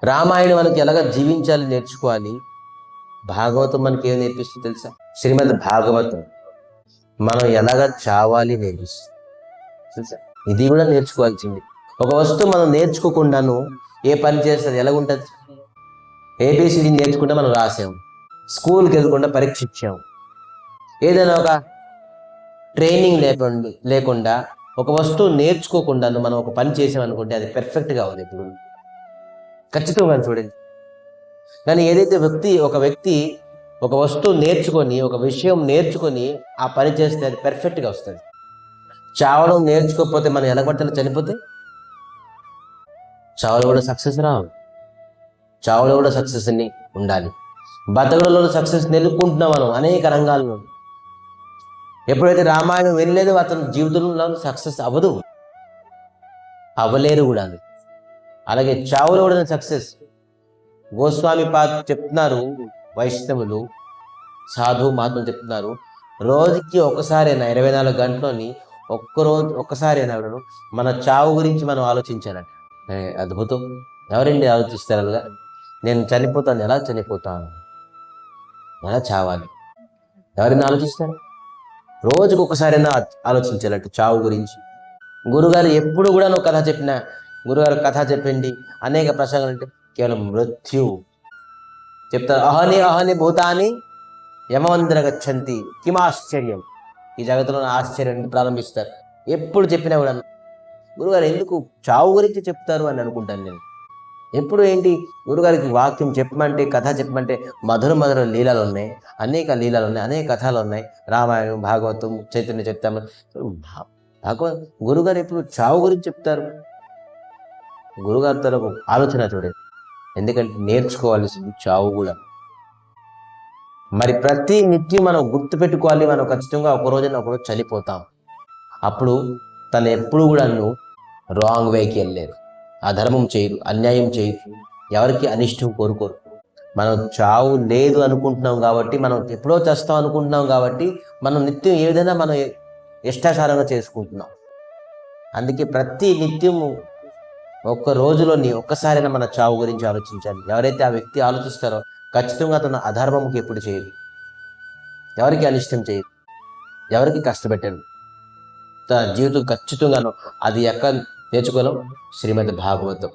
రామాయణం మనకి ఎలాగ జీవించాలి నేర్చుకోవాలి. భాగవతం మనకి ఏం నేర్పిస్తుంది తెలుసా? శ్రీమద్ భాగవతం మనం ఎలాగ చావాలి నేర్పిస్తుంది తెలుసా? ఇది కూడా నేర్చుకోవాల్సింది. ఒక వస్తువు మనం నేర్చుకోకుండాను ఏ పని చేస్తుంది ఎలాగుంటుంది? ఏబిసిడి నేర్చుకుంటే మనం రాసాము, స్కూల్కి వెళ్ళకుండా పరీక్ష ఇచ్చాము. ఏదైనా ఒక ట్రైనింగ్ లేకుండా ఒక వస్తువు నేర్చుకోకుండాను మనం ఒక పని చేసామనుకుంటే అది పెర్ఫెక్ట్గా అవుతుంది ఇప్పుడు ఖచ్చితంగా చూడండి. కానీ ఏదైతే ఒక వ్యక్తి ఒక వస్తువు నేర్చుకొని ఒక విషయం నేర్చుకొని ఆ పని చేస్తే అది పెర్ఫెక్ట్గా వస్తుంది. చావడం నేర్చుకోకపోతే మనం ఎలా పట్టాలో చనిపోతే చావులో కూడా సక్సెస్ రావు. చావులో కూడా సక్సెస్ని ఉండాలి. బతకడంలో సక్సెస్ నెలుక్కుంటున్నాం మనం అనేక రంగాల్లో. ఎప్పుడైతే రామాయణం వెళ్ళలేదో అతను జీవితంలో సక్సెస్ అవ్వలేరు కూడా. అలాగే చావులో కూడా సక్సెస్. గోస్వామి పాద్ చెప్తున్నారు, వైష్ణవులు సాధు మహాత్ములు చెప్తున్నారు, రోజుకి ఒక్కసారైనా 24 గంటలోని ఒక్కసారైనా మన చావు గురించి మనం ఆలోచించాలంట. అద్భుతం. ఎవరండి ఆలోచిస్తారు అలాగా? నేను చనిపోతాను, ఎలా చనిపోతాను, ఎలా చావాలి? ఎవరైనా ఆలోచిస్తారు? రోజుకు ఒకసారైనా ఆలోచించాలంట చావు గురించి. గురుగారు ఎప్పుడు కూడా నువ్వు కథ చెప్పినా, గురుగారు కథ చెప్పండి అనేక ప్రసంగాలు అంటే కేవలం మృత్యు చెప్తారు. అహని భూతాన్ని యమవంతర గచ్చంతి కిమాశ్చర్యం. ఈ జగత్తులో ఆశ్చర్యం ప్రారంభిస్తారు. ఎప్పుడు చెప్పినా కూడా గురుగారు ఎందుకు చావు గురించి చెప్తారు అని అనుకుంటాను నేను. ఎప్పుడు ఏంటి గురుగారికి వాక్యం చెప్పమంటే, కథ చెప్పమంటే మధుర లీలలు ఉన్నాయి, అనేక లీలలు ఉన్నాయి, అనేక కథలు ఉన్నాయి. రామాయణం, భాగవతం, చైతన్య చెప్తాము. గురుగారు ఎప్పుడు చావు గురించి చెప్తారు? గురుగారి తరకు ఆలోచన చూడండి. ఎందుకంటే నేర్చుకోవాల్సింది చావు కూడా. మరి ప్రతి నిత్యం మనం గుర్తుపెట్టుకోవాలి, మనం ఖచ్చితంగా ఒకరోజు చనిపోతాం. అప్పుడు తను ఎప్పుడు కూడా రాంగ్ వేకి వెళ్ళలేరు, అధర్మం చేయరు, అన్యాయం చేయరు, ఎవరికి అనిష్టం కోరుకోరు. మనం చావు లేదు అనుకుంటున్నాం కాబట్టి, మనం ఎప్పుడో చేస్తాం అనుకుంటున్నాం కాబట్టి మనం నిత్యం ఏ విధంగా మనం ఇష్టాచారంగా చేసుకుంటున్నాం. అందుకే ప్రతి నిత్యము ఒక్క రోజులోని ఒక్కసారైనా మన చావు గురించి ఆలోచించాలి. ఎవరైతే ఆ వ్యక్తి ఆలోచిస్తారో ఖచ్చితంగా అతను అధర్మంకి ఎప్పుడు చేయరు, ఎవరికి అనిష్టం చేయరు, ఎవరికి కష్టపెట్టరు. తన జీవితం ఖచ్చితంగాను అది ఎక్కడ నేర్చుకోలేం? శ్రీమద్ భాగవతం.